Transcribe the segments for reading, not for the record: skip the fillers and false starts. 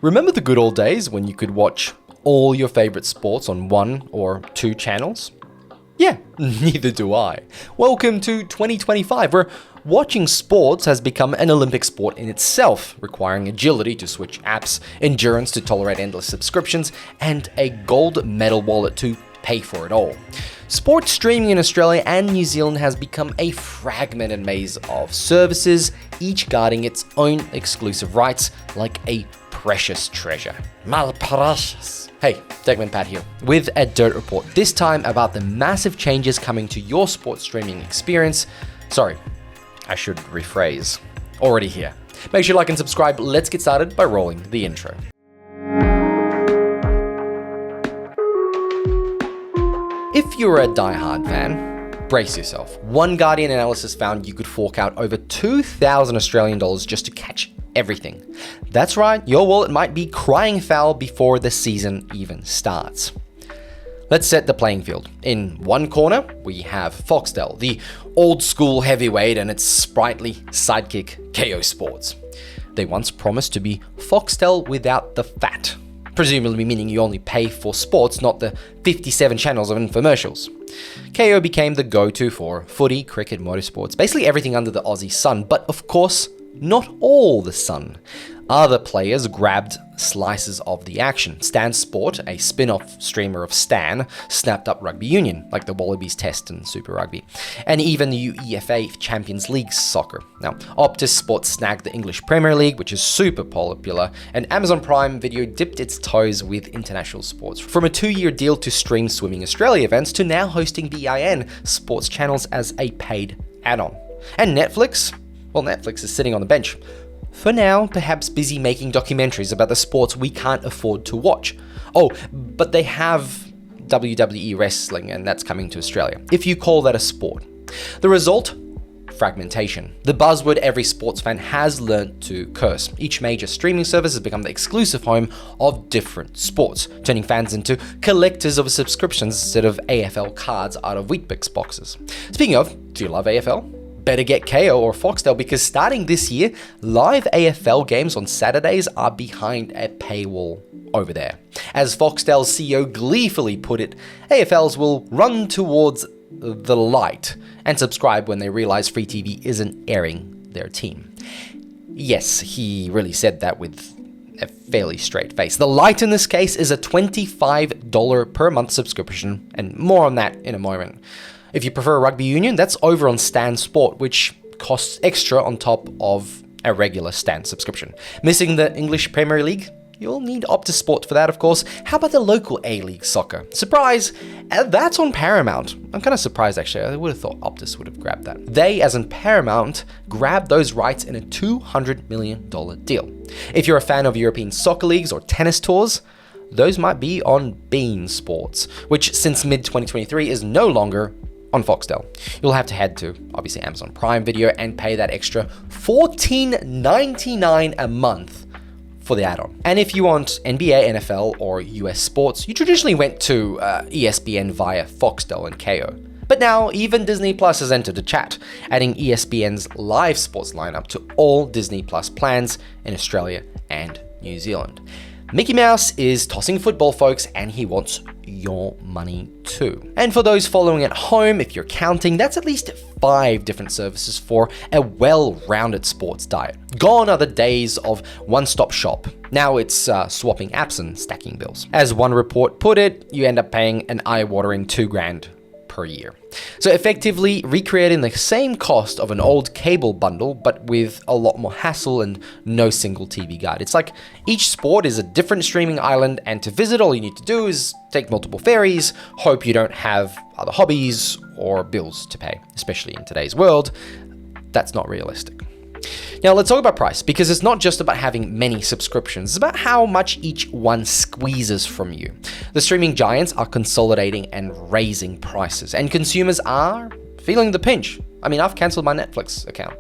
Remember the good old days when you could watch all your favorite sports on 1 or 2 channels? Yeah, neither do I. Welcome to 2025, where watching sports has become an Olympic sport in itself, requiring agility to switch apps, endurance to tolerate endless subscriptions, and a gold medal wallet to pay for it all. Sports streaming in Australia and New Zealand has become a fragmented maze of services, each guarding its own exclusive rights like a precious treasure. Malprecious. Hey, Segment Pat here, with a Dirt Report, this time about the massive changes coming to your sports streaming experience. Sorry, I should rephrase. Already here. Make sure you like and subscribe. Let's get started by rolling the intro. If you're a die-hard fan, brace yourself. One Guardian analysis found you could fork out over 2,000 Australian dollars just to catch everything. That's right, your wallet might be crying foul before the season even starts. Let's set the playing field. In one corner, we have Foxtel, the old school heavyweight and its sprightly sidekick, Kayo Sports. They once promised to be Foxtel without the fat, presumably meaning you only pay for sports, not the 57 channels of infomercials. Kayo became the go-to for footy, cricket, motorsports, basically everything under the Aussie sun, but of course, not all the sun. Other players grabbed slices of the action. Stan Sport, a spin-off streamer of Stan, snapped up rugby union, like the Wallabies Test and Super Rugby, and even the UEFA Champions League soccer. Now, Optus Sport snagged the English Premier League, which is super popular, and Amazon Prime Video dipped its toes with international sports. From a 2-year deal to stream Swimming Australia events to now hosting beIN sports channels as a paid add-on. And Netflix? Well, Netflix is sitting on the bench. For now, perhaps busy making documentaries about the sports we can't afford to watch. Oh, but they have WWE wrestling, and that's coming to Australia, if you call that a sport. The result? Fragmentation. The buzzword every sports fan has learnt to curse. Each major streaming service has become the exclusive home of different sports, turning fans into collectors of subscriptions instead of AFL cards out of Weet-Bix boxes. Speaking of, do you love AFL? Better get Kayo or Foxtel, because starting this year, live AFL games on Saturdays are behind a paywall over there. As Foxtel's CEO gleefully put it, AFLs will run towards the light and subscribe when they realize free TV isn't airing their team. Yes, he really said that with a fairly straight face. The light in this case is a $25 per month subscription, and more on that in a moment. If you prefer rugby union, that's over on Stan Sport, which costs extra on top of a regular Stan subscription. Missing the English Premier League? You'll need Optus Sport for that, of course. How about the local A-League soccer? Surprise! That's on Paramount. I'm kind of surprised, actually. I would have thought Optus would have grabbed that. They, as in Paramount, grabbed those rights in a $200 million deal. If you're a fan of European soccer leagues or tennis tours, those might be on beIN Sports, which since mid-2023 is no longer on Foxtel. You'll have to head to, obviously, Amazon Prime Video and pay that extra $14.99 a month for the add-on. And if you want NBA, NFL, or US sports, you traditionally went to ESPN via Foxtel and Kayo. But now, even Disney Plus has entered the chat, adding ESPN's live sports lineup to all Disney Plus plans in Australia and New Zealand. Mickey Mouse is tossing football, folks, and he wants your money too. And for those following at home, if you're counting, that's at least 5 different services for a well-rounded sports diet. Gone are the days of one-stop shop. Now it's swapping apps and stacking bills. As one report put it, you end up paying an eye-watering $2,000 per year. So effectively recreating the same cost of an old cable bundle, but with a lot more hassle and no single TV guide. It's like each sport is a different streaming island, and to visit, all you need to do is take multiple ferries, hope you don't have other hobbies or bills to pay, especially in today's world. That's not realistic. Now let's talk about price, because it's not just about having many subscriptions, it's about how much each one squeezes from you. The streaming giants are consolidating and raising prices, and consumers are feeling the pinch. I mean, I've cancelled my Netflix account.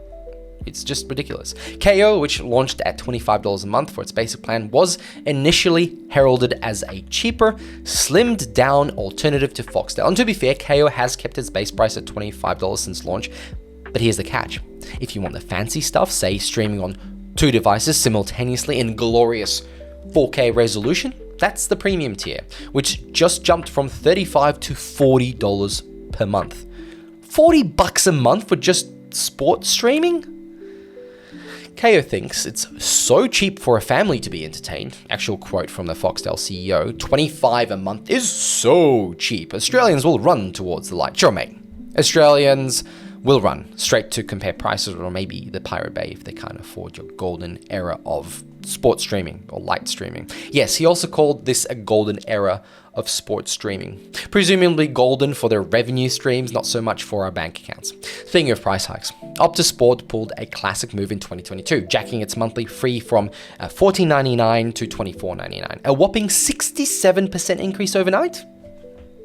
It's just ridiculous. Kayo, which launched at $25 a month for its basic plan, was initially heralded as a cheaper, slimmed down alternative to Foxtel. And to be fair, Kayo has kept its base price at $25 since launch. But here's the catch. If you want the fancy stuff, say streaming on 2 devices simultaneously in glorious 4K resolution, that's the premium tier, which just jumped from $35 to $40 per month. $40 a month for just sports streaming? Kayo thinks it's so cheap for a family to be entertained. Actual quote from the Foxtel CEO, $25 a month is so cheap. Australians will run towards the light. Sure, mate. Australians will run straight to compare prices, or maybe the Pirate Bay if they can't afford your golden era of sports streaming or light streaming. Yes, he also called this a golden era of sports streaming. Presumably golden for their revenue streams, not so much for our bank accounts. Thinking of price hikes, Optus Sport pulled a classic move in 2022, jacking its monthly fee from $14.99 to $24.99, a whopping 67% increase overnight.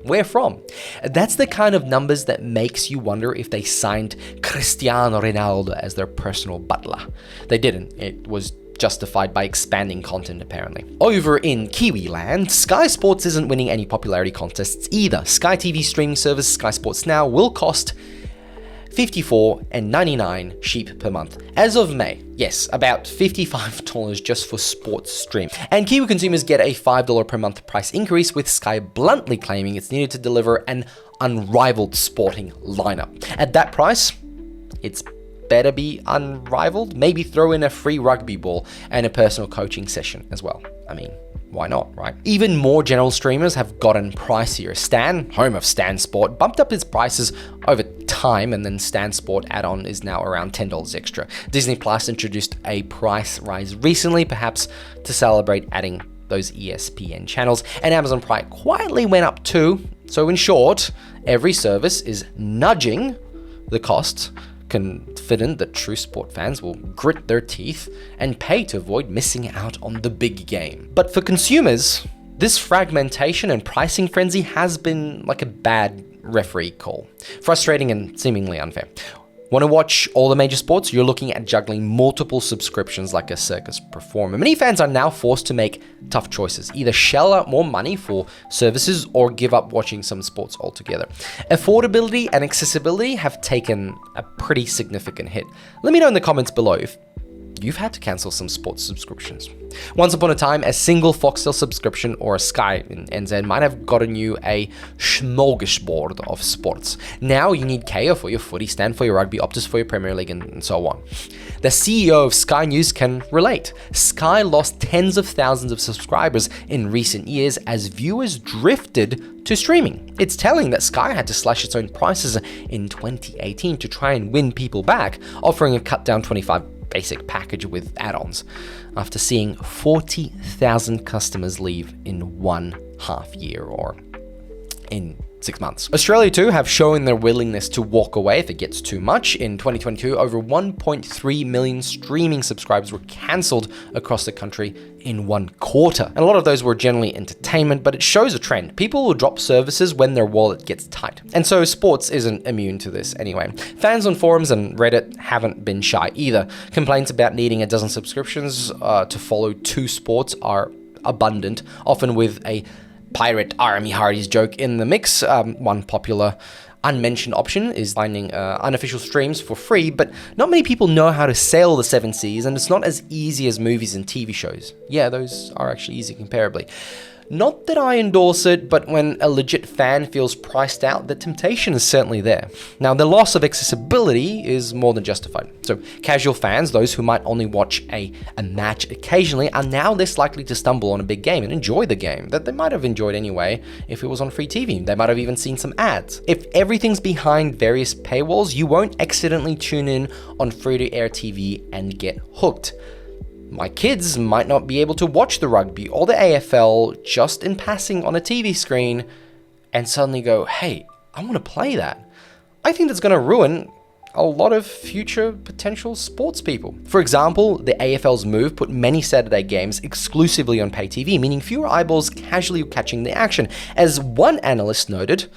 Where from? That's the kind of numbers that makes you wonder if they signed Cristiano Ronaldo as their personal butler. They didn't. It was justified by expanding content, apparently. Over in Kiwi land, Sky Sports isn't winning any popularity contests either. Sky TV streaming service Sky Sports Now will cost $54.99 sheep per month. As of May, yes, about $55 just for sports stream. And Kiwi consumers get a $5 per month price increase, with Sky bluntly claiming it's needed to deliver an unrivaled sporting lineup. At that price, it's better be unrivaled. Maybe throw in a free rugby ball and a personal coaching session as well. I mean, why not, right? Even more general streamers have gotten pricier. Stan, home of Stan Sport, bumped up its prices over time, and then Stan Sport add-on is now around $10 extra. Disney Plus introduced a price rise recently, perhaps to celebrate adding those ESPN channels, and Amazon Prime quietly went up too. So in short, every service is nudging the cost, confident that true sport fans will grit their teeth and pay to avoid missing out on the big game. But for consumers, this fragmentation and pricing frenzy has been like a bad referee call. Frustrating and seemingly unfair. Want to watch all the major sports? You're looking at juggling multiple subscriptions like a circus performer. Many fans are now forced to make tough choices, either shell out more money for services or give up watching some sports altogether. Affordability and accessibility have taken a pretty significant hit. Let me know in the comments below if you've had to cancel some sports subscriptions. Once upon a time, a single Foxtel subscription or a Sky in NZ might have gotten you a smorgasbord of sports. Now you need Kayo for your footy, Stan for your rugby, Optus for your Premier League, and so on. The CEO of Sky News can relate. Sky lost tens of thousands of subscribers in recent years as viewers drifted to streaming. It's telling that Sky had to slash its own prices in 2018 to try and win people back, offering a cut down 25 basic package with add-ons after seeing 40,000 customers leave in 1.5 year, or in 6 months. Australia too have shown their willingness to walk away if it gets too much. In 2022, over 1.3 million streaming subscribers were cancelled across the country in 1 quarter. And a lot of those were generally entertainment, but it shows a trend. People will drop services when their wallet gets tight. And so sports isn't immune to this anyway. Fans on forums and Reddit haven't been shy either. Complaints about needing a dozen subscriptions to follow 2 sports are abundant, often with a Pirate Army Hardy's joke in the mix. One popular unmentioned option is finding unofficial streams for free, but not many people know how to sail the 7 seas, and it's not as easy as movies and TV shows. Yeah, those are actually easy comparably. Not that I endorse it, but when a legit fan feels priced out, the temptation is certainly there. Now, the loss of accessibility is more than justified. So casual fans, those who might only watch a match occasionally, are now less likely to stumble on a big game and enjoy the game that they might have enjoyed anyway if it was on free TV. They might have even seen some ads. If everything's behind various paywalls, you won't accidentally tune in on free-to-air TV and get hooked. My kids might not be able to watch the rugby or the AFL just in passing on a TV screen and suddenly go, hey, I want to play that. I think that's going to ruin a lot of future potential sports people. For example, the AFL's move put many Saturday games exclusively on pay TV, meaning fewer eyeballs casually catching the action. As one analyst noted,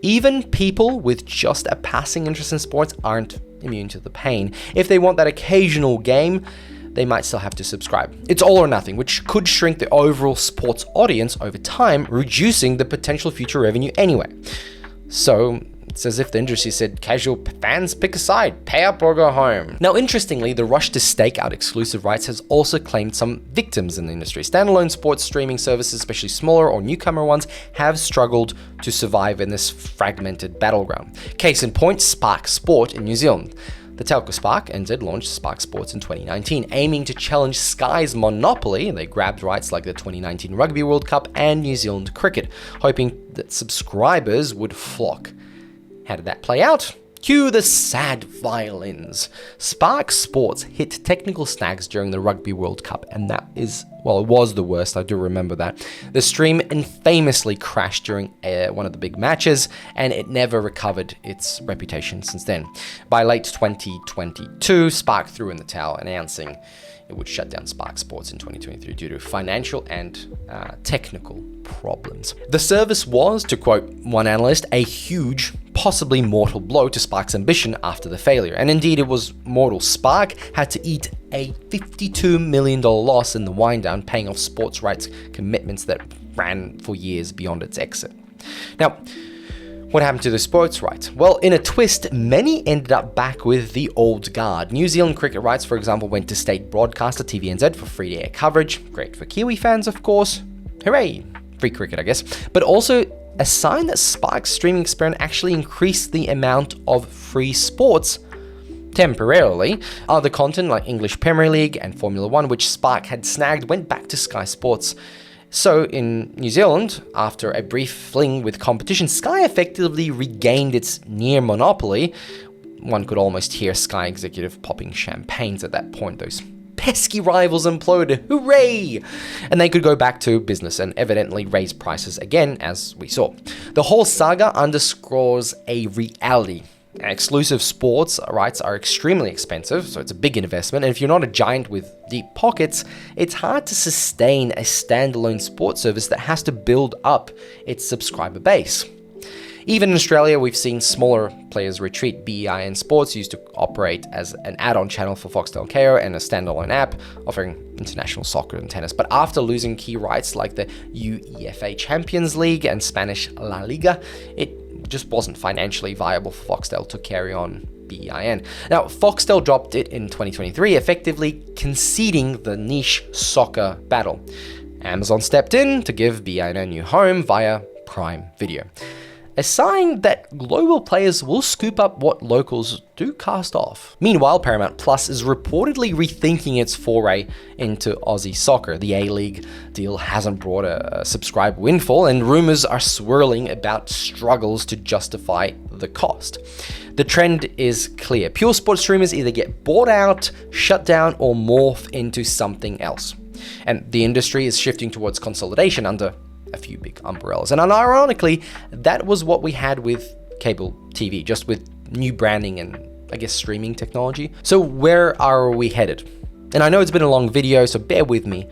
even people with just a passing interest in sports aren't immune to the pain. If they want that occasional game, they might still have to subscribe. It's all or nothing, which could shrink the overall sports audience over time, reducing the potential future revenue anyway. So It's as if the industry said, casual fans, pick a side, pay up or go home. Now, interestingly, the rush to stake out exclusive rights has also claimed some victims in the industry. Standalone sports streaming services, especially smaller or newcomer ones, have struggled to survive in this fragmented battleground. Case in point, Spark Sport in New Zealand. The telco Spark NZ launched Spark Sports in 2019, aiming to challenge Sky's monopoly. They grabbed rights like the 2019 Rugby World Cup and New Zealand cricket, hoping that subscribers would flock. How did that play out? Cue the sad violins. Spark Sports hit technical snags during the Rugby World Cup, and that is, well, it was the worst, I do remember that. The stream infamously crashed during one of the big matches, and it never recovered its reputation since then. By late 2022, Spark threw in the towel, announcing it would shut down Spark Sports in 2023 due to financial and technical problems. The service was, to quote one analyst, a huge, possibly mortal blow to Spark's ambition after the failure. And indeed, it was mortal. Spark had to eat a $52 million loss in the wind down, paying off sports rights commitments that ran for years beyond its exit. Now, what happened to the sports rights? Well, in a twist, many ended up back with the old guard. New Zealand cricket rights, for example, went to state broadcaster TVNZ for free-to-air coverage. Great for Kiwi fans, of course. Hooray! Free cricket, I guess. But also a sign that Spark's streaming experiment actually increased the amount of free sports temporarily. Other content like English Premier League and Formula One, which Spark had snagged, went back to Sky Sports. So in New Zealand, after a brief fling with competition, Sky effectively regained its near monopoly. One could almost hear Sky executive popping champagnes at that point. Those pesky rivals imploded, hooray! And they could go back to business and evidently raise prices again, as we saw. The whole saga underscores a reality. Exclusive sports rights are extremely expensive, so it's a big investment, and if you're not a giant with deep pockets, it's hard to sustain a standalone sports service that has to build up its subscriber base. Even in Australia, we've seen smaller players retreat. beIN Sports used to operate as an add-on channel for Foxtel and Kayo and a standalone app offering international soccer and tennis. But after losing key rights like the UEFA Champions League and Spanish La Liga, it just wasn't financially viable for Foxtel to carry on beIN. Now, Foxtel dropped it in 2023, effectively conceding the niche soccer battle. Amazon stepped in to give beIN a new home via Prime Video. A sign that global players will scoop up what locals do cast off. Meanwhile, Paramount Plus is reportedly rethinking its foray into Aussie soccer. The A-League deal hasn't brought a subscriber windfall, and rumors are swirling about struggles to justify the cost. The trend is clear. Pure sports streamers either get bought out, shut down, or morph into something else. And the industry is shifting towards consolidation under a few big umbrellas. And unironically, that was what we had with cable TV, just with new branding and, I guess, streaming technology. So where are we headed? And I know it's been a long video, so bear with me.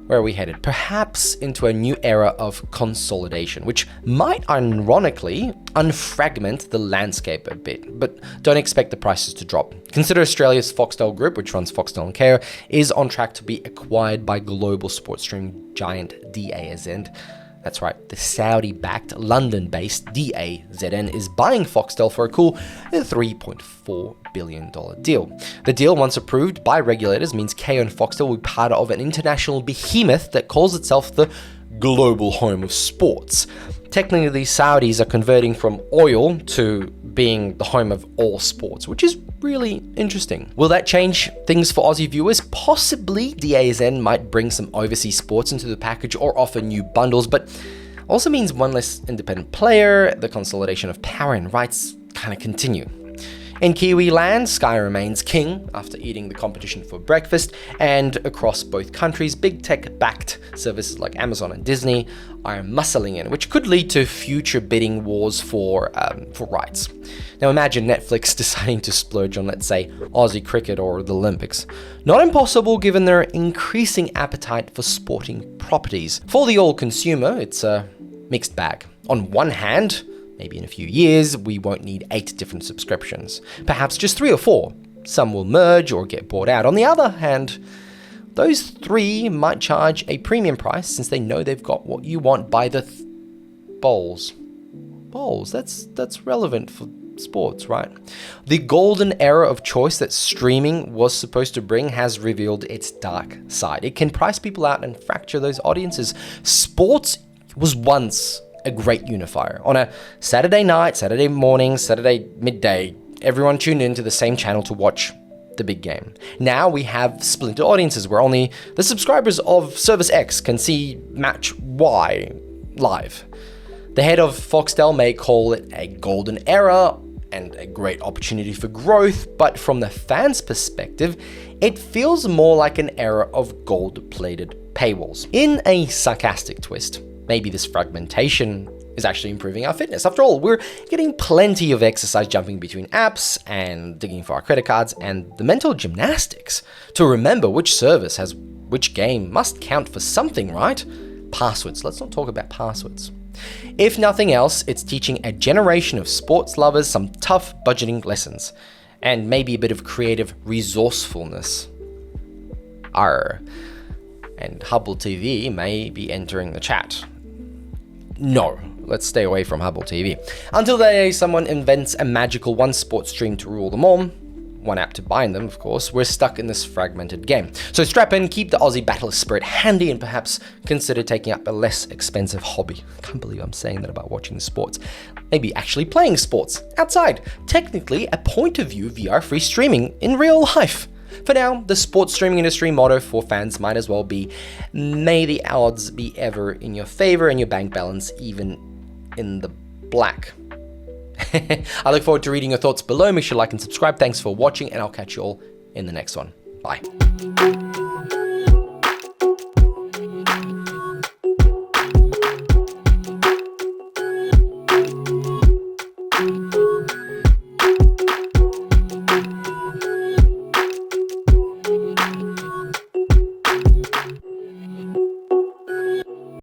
Where are we headed? Perhaps into a new era of consolidation, which might ironically unfragment the landscape a bit, but don't expect the prices to drop. Consider Australia's Foxtel Group, which runs Foxtel and Kayo, is on track to be acquired by global sports streaming giant DAZN. That's right, the Saudi-backed, London-based DAZN is buying Foxtel for a cool $3.4 billion deal. The deal, once approved by regulators, means Kayo and Foxtel will be part of an international behemoth that calls itself the global home of sports. Technically, the Saudis are converting from oil to being the home of all sports, which is really interesting. Will that change things for Aussie viewers? Possibly. DAZN might bring some overseas sports into the package or offer new bundles, but also means one less independent player. The consolidation of power and rights kind of continue. In Kiwi land, Sky remains king after eating the competition for breakfast, and across both countries, big tech-backed services like Amazon and Disney are muscling in, which could lead to future bidding wars for rights. Now imagine Netflix deciding to splurge on, let's say, Aussie cricket or the Olympics. Not impossible given their increasing appetite for sporting properties. For the all consumer, it's a mixed bag. On one hand, maybe in a few years, we won't need 8 different subscriptions. Perhaps just 3 or 4. Some will merge or get bought out. On the other hand, those 3 might charge a premium price since they know they've got what you want by the balls. polls. That's relevant for sports, right? The golden era of choice that streaming was supposed to bring has revealed its dark side. It can price people out and fracture those audiences. Sports was once a great unifier. On a Saturday night, Saturday morning, Saturday midday, everyone tuned into the same channel to watch the big game. Now we have splintered audiences where only the subscribers of service X can see match Y live. The head of Foxtel may call it a golden era and a great opportunity for growth, but from the fans' perspective, it feels more like an era of gold-plated paywalls. In a sarcastic twist, maybe this fragmentation is actually improving our fitness. After all, we're getting plenty of exercise jumping between apps and digging for our credit cards, and the mental gymnastics to remember which service has which game must count for something, right? Passwords. Let's not talk about passwords. If nothing else, it's teaching a generation of sports lovers some tough budgeting lessons, and maybe a bit of creative resourcefulness. And Hubble TV may be entering the chat. No, let's stay away from Hubble TV. Until the day someone invents a magical one sports stream to rule them all, one app to bind them, of course, we're stuck in this fragmented game. So strap in, keep the Aussie battler spirit handy, and perhaps consider taking up a less expensive hobby. I can't believe I'm saying that about watching sports. Maybe actually playing sports outside. Technically, a point of view VR-free streaming in real life. For now, the sports streaming industry motto for fans might as well be, may the odds be ever in your favor and your bank balance even in the black. I look forward to reading your thoughts below. Make sure to like and subscribe. Thanks for watching, and I'll catch you all in the next one. Bye.